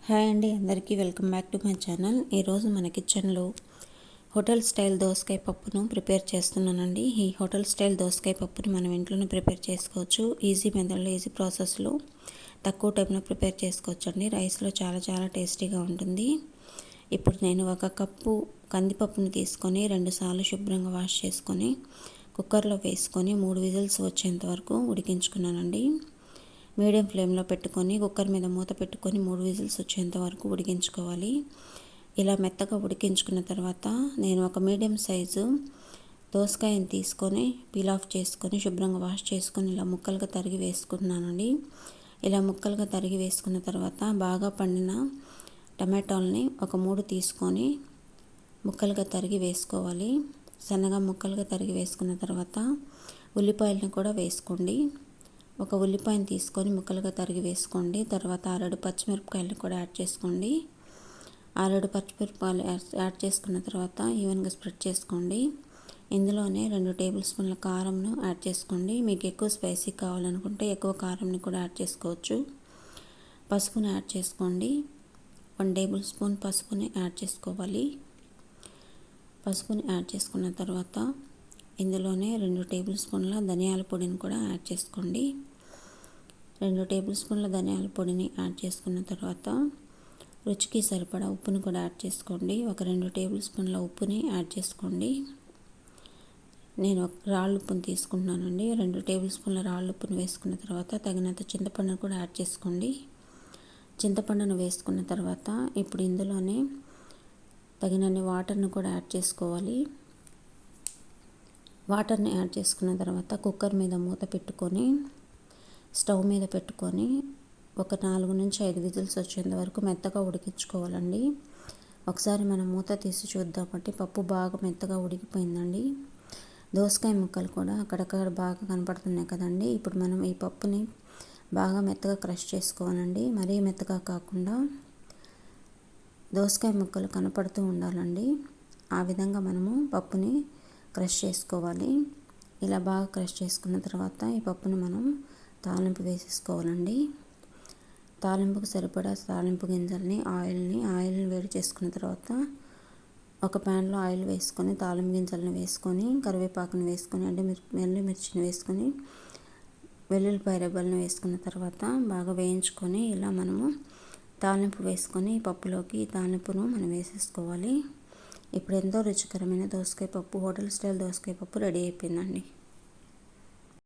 Hi అండి, అందరికీ welcome back to my channel. ఈరోజు మన కిచెన్లో హోటల్ స్టైల్ దోసకాయ పప్పును ప్రిపేర్ చేస్తున్నానండి. ఈ హోటల్ స్టైల్ దోసకాయ పప్పుని మనం ఇంట్లోనే ప్రిపేర్ చేసుకోవచ్చు. ఈజీ మెథడ్లో, ఈజీ ప్రాసెస్లో తక్కువ టైంలో ప్రిపేర్ చేసుకోవచ్చు అండి. రైస్లో చాలా టేస్టీగా ఉంటుంది. ఇప్పుడు నేను 1 కప్పు కందిపప్పుని తీసుకొని 2 సార్లు శుభ్రంగా వాష్ చేసుకొని కుక్కర్లో వేసుకొని 3 విజిల్స్ వచ్చేంత వరకు ఉడికించుకున్నానండి. మీడియం ఫ్లేమ్లో పెట్టుకొని కుక్కర్ మీద మూత పెట్టుకొని 3 విజిల్స్ వచ్చేంత వరకు ఉడికించుకోవాలి. ఇలా మెత్తగా ఉడికించుకున్న తర్వాత నేను ఒక మీడియం సైజు దోసకాయని తీసుకొని పీల్ ఆఫ్ చేసుకొని శుభ్రంగా వాష్ చేసుకొని ఇలా ముక్కలుగా తరిగి వేసుకుంటున్నానండి. ఇలా ముక్కలుగా తరిగి వేసుకున్న తర్వాత బాగా పండిన టమాటాలని ఒక 3 తీసుకొని ముక్కలుగా తరిగి వేసుకోవాలి. సన్నగా ముక్కలుగా తరిగి వేసుకున్న తర్వాత ఉల్లిపాయలను కూడా వేసుకోండి. ఒక ఉల్లిపాయను తీసుకొని ముక్కలుగా తరిగి వేసుకోండి. తర్వాత 6 పచ్చిమిరపకాయలను కూడా యాడ్ చేసుకోండి. 6 పచ్చిమిరపకాయలు యాడ్ చేసుకున్న తర్వాత ఈవెన్గా స్ప్రెడ్ చేసుకోండి. ఇందులోనే 2 టేబుల్ స్పూన్ల కారంను యాడ్ చేసుకోండి. మీకు ఎక్కువ స్పైసీ కావాలనుకుంటే ఎక్కువ కారంని కూడా యాడ్ చేసుకోవచ్చు. పసుపును యాడ్ చేసుకోండి. 1 టేబుల్ స్పూన్ పసుపుని యాడ్ చేసుకోవాలి. పసుపుని యాడ్ చేసుకున్న తర్వాత ఇందులోనే 2 టేబుల్ స్పూన్ల ధనియాల పొడిని కూడా యాడ్ చేసుకోండి. 2 టేబుల్ స్పూన్ల ధనియాల పొడిని యాడ్ చేసుకున్న తర్వాత రుచికి సరిపడా ఉప్పుని కూడా యాడ్ చేసుకోండి. ఒక 2 టేబుల్ స్పూన్ల ఉప్పుని యాడ్ చేసుకోండి. నేను రాళ్ళ ఉప్పుని తీసుకుంటున్నానండి. 2 టేబుల్ స్పూన్ల రాళ్ళ ఉప్పుని వేసుకున్న తర్వాత తగినంత చింతపండును కూడా యాడ్ చేసుకోండి. చింతపండును వేసుకున్న తర్వాత ఇప్పుడు ఇందులోనే తగినన్ని వాటర్ని కూడా యాడ్ చేసుకోవాలి. వాటర్ని యాడ్ చేసుకున్న తర్వాత కుక్కర్ మీద మూత పెట్టుకొని స్టవ్ మీద పెట్టుకొని ఒక 4 నుంచి 5 విజిల్స్ వచ్చేంత వరకు మెత్తగా ఉడికించుకోవాలండి. ఒకసారి మనం మూత తీసి చూద్దామంటే పప్పు బాగా మెత్తగా ఉడికిపోయిందండి. దోసకాయ ముక్కలు కూడా అక్కడక్కడ బాగా కనపడుతున్నాయి కదండి. ఇప్పుడు మనం ఈ పప్పుని బాగా మెత్తగా క్రష్ చేసుకోవాలండి. మరీ మెత్తగా కాకుండా దోసకాయ ముక్కలు కనపడుతూ ఉండాలండి. ఆ విధంగా మనము పప్పుని క్రష్ చేసుకోవాలి. ఇలా బాగా క్రష్ చేసుకున్న తర్వాత ఈ పప్పుని మనం తాలింపు వేసేసుకోవాలండి. తాలింపుకు సరిపడా తాలింపు గింజల్ని ఆయిల్ని వేడి చేసుకున్న తర్వాత ఒక ప్యాన్లో ఆయిల్ వేసుకొని తాలింపు గింజలను వేసుకొని కరివేపాకుని వేసుకొని ఎండుమిర్చిని వేసుకొని వెల్లుల్లిపాయ రెబ్బలను వేసుకున్న తర్వాత బాగా వేయించుకొని ఇలా మనము తాలింపు వేసుకొని పప్పులోకి ఈ తాలింపును మనం వేసేసుకోవాలి. ఇప్పుడు ఎంతో రుచికరమైన దోసకాయ పప్పు, హోటల్ స్టైల్ దోసకాయ పప్పు రెడీ అయిపోయిందండి.